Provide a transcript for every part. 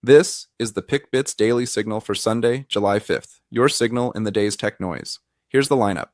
This is the PickBits Daily Signal for Sunday, July 5th, your signal in the day's tech noise. Here's the lineup.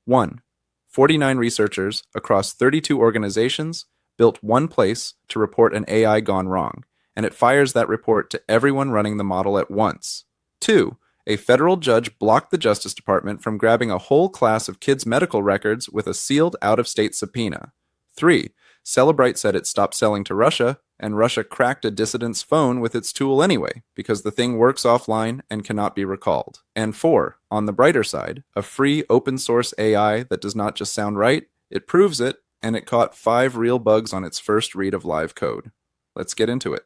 1. 49 researchers across 32 organizations built one place to report an AI gone wrong, and it fires that report to everyone running the model at once. 2. A federal judge blocked the Justice Department from grabbing a whole class of kids' medical records with a sealed out-of-state subpoena. 3. Cellebrite said it stopped selling to Russia, and Russia cracked a dissident's phone with its tool anyway, because the thing works offline and cannot be recalled. And 4. On the brighter side, a free open-source AI that does not just sound right, it proves it, and it caught 5 real bugs on its first read of live code. Let's get into it.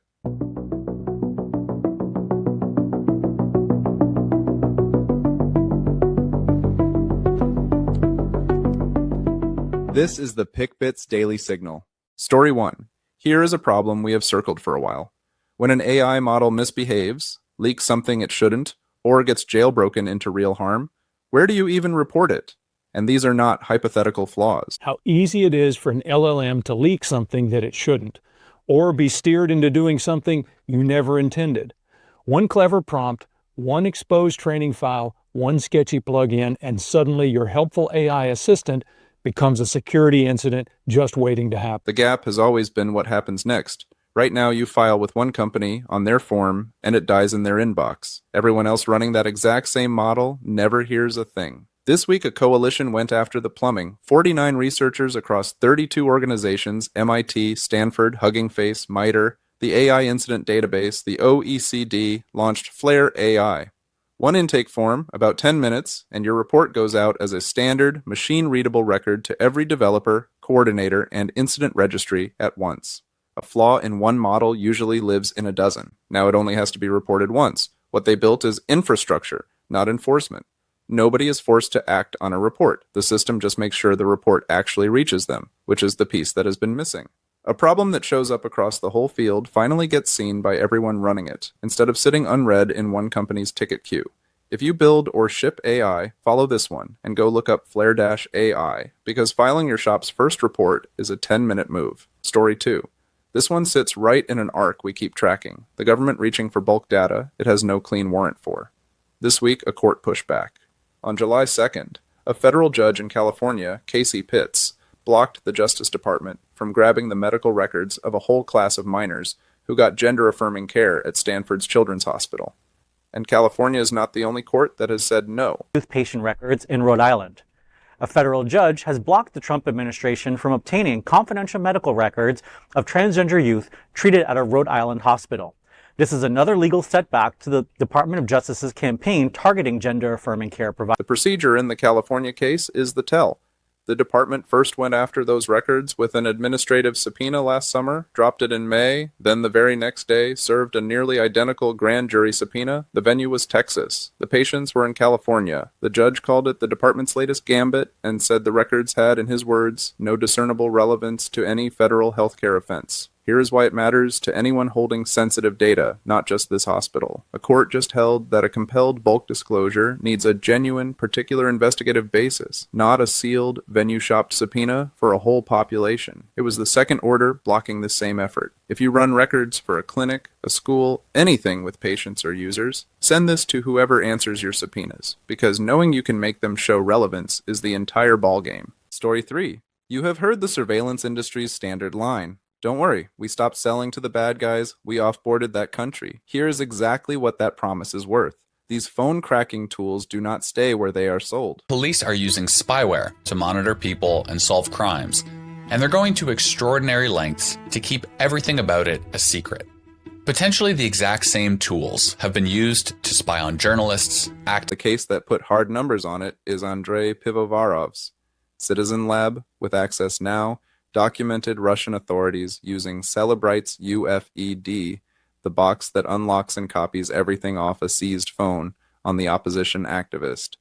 This is the PickBits Daily Signal. Story 1. Here is a problem we have circled for a while. When an AI model misbehaves, leaks something it shouldn't, or gets jailbroken into real harm, where do you even report it? And these are not hypothetical flaws. How easy it is for an LLM to leak something that it shouldn't, or be steered into doing something you never intended. One clever prompt, one exposed training file, one sketchy plugin, and suddenly your helpful AI assistant becomes a security incident just waiting to happen. The gap has always been what happens next. Right now you file with one company on their form and it dies in their inbox. Everyone else running that exact same model never hears a thing. This week a coalition went after the plumbing. 49 researchers across 32 organizations, MIT, Stanford, Hugging Face, MITRE, the AI Incident Database, the OECD, launched Flare AI. One intake form, about 10 minutes, and your report goes out as a standard, machine-readable record to every developer, coordinator, and incident registry at once. A flaw in one model usually lives in a dozen. Now it only has to be reported once. What they built is infrastructure, not enforcement. Nobody is forced to act on a report. The system just makes sure the report actually reaches them, which is the piece that has been missing. A problem that shows up across the whole field finally gets seen by everyone running it, instead of sitting unread in one company's ticket queue. If you build or ship AI, follow this one, and go look up Flare-AI, because filing your shop's first report is a 10-minute move. Story 2. This one sits right in an arc we keep tracking, the government reaching for bulk data it has no clean warrant for. This week, a court pushback. On July 2nd, a federal judge in California, Casey Pitts, blocked the Justice Department from grabbing the medical records of a whole class of minors who got gender-affirming care at Stanford's Children's Hospital. And California is not the only court that has said no. Youth patient records in Rhode Island. A federal judge has blocked the Trump administration from obtaining confidential medical records of transgender youth treated at a Rhode Island hospital. This is another legal setback to the Department of Justice's campaign targeting gender-affirming care providers. The procedure in the California case is the tell. The department first went after those records with an administrative subpoena last summer, dropped it in May, then the very next day served a nearly identical grand jury subpoena. The venue was Texas. The patients were in California. The judge called it the department's latest gambit and said the records had, in his words, no discernible relevance to any federal healthcare offense. Here is why it matters to anyone holding sensitive data, not just this hospital. A court just held that a compelled bulk disclosure needs a genuine, particular investigative basis, not a sealed, venue-shopped subpoena for a whole population. It was the second order blocking the same effort. If you run records for a clinic, a school, anything with patients or users, send this to whoever answers your subpoenas, because knowing you can make them show relevance is the entire ballgame. Story 3. You have heard the surveillance industry's standard line. Don't worry, we stopped selling to the bad guys, we offboarded that country. Here is exactly what that promise is worth. These phone cracking tools do not stay where they are sold. Police are using spyware to monitor people and solve crimes, and they're going to extraordinary lengths to keep everything about it a secret. Potentially the exact same tools have been used to spy on journalists, The case that put hard numbers on it is Andrei Pivovarov's. Citizen Lab, with Access Now, documented Russian authorities using Cellebrite's UFED, the box that unlocks and copies everything off a seized phone, on the opposition activist.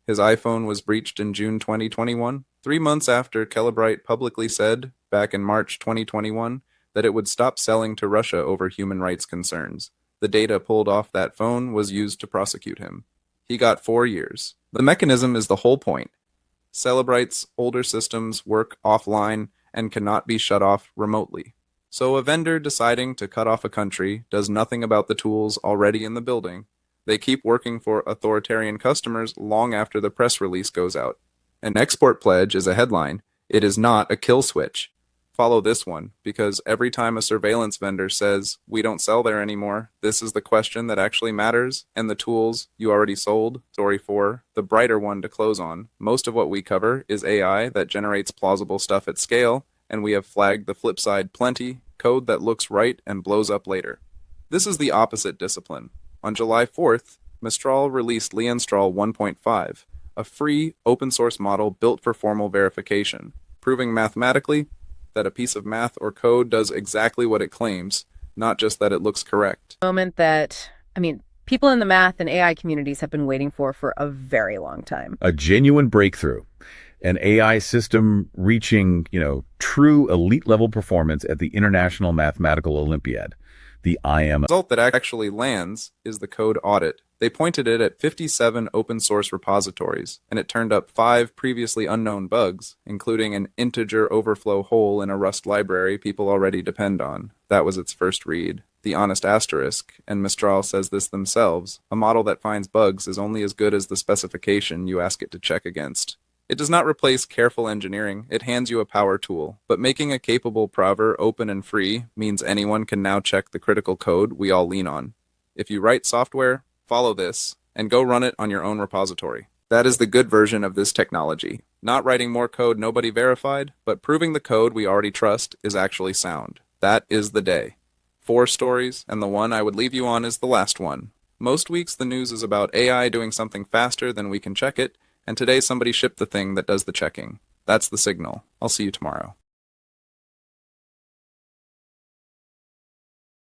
His iPhone was breached in June 2021, 3 months after Cellebrite publicly said, back in March 2021, that it would stop selling to Russia over human rights concerns. The data pulled off that phone was used to prosecute him. He got 4 years. The mechanism is the whole point. Cellebrite's older systems work offline and cannot be shut off remotely. So a vendor deciding to cut off a country does nothing about the tools already in the building. They keep working for authoritarian customers long after the press release goes out. An export pledge is a headline. It is not a kill switch. Follow this one, because every time a surveillance vendor says, "We don't sell there anymore," this is the question that actually matters, and the tools you already sold. Story 4, the brighter one to close on. Most of what we cover is AI that generates plausible stuff at scale, and we have flagged the flip side plenty, code that looks right and blows up later. This is the opposite discipline. On July 4th, Mistral released Leonstral 1.5, a free, open-source model built for formal verification, proving mathematically that a piece of math or code does exactly what it claims, not just that it looks correct. Moment that, people in the math and AI communities have been waiting for a very long time. A genuine breakthrough. An AI system reaching, true elite-level performance at the International Mathematical Olympiad, the IM. The result that actually lands is the code audit. They pointed it at 57 open-source repositories, and it turned up 5 previously unknown bugs, including an integer overflow hole in a Rust library people already depend on. That was its first read. The honest asterisk, and Mistral says this themselves, a model that finds bugs is only as good as the specification you ask it to check against. It does not replace careful engineering, it hands you a power tool, but making a capable prover open and free means anyone can now check the critical code we all lean on. If you write software, follow this, and go run it on your own repository. That is the good version of this technology. Not writing more code nobody verified, but proving the code we already trust is actually sound. That is the day. 4 stories, and the one I would leave you on is the last one. Most weeks the news is about AI doing something faster than we can check it, and today somebody shipped the thing that does the checking. That's the signal. I'll see you tomorrow.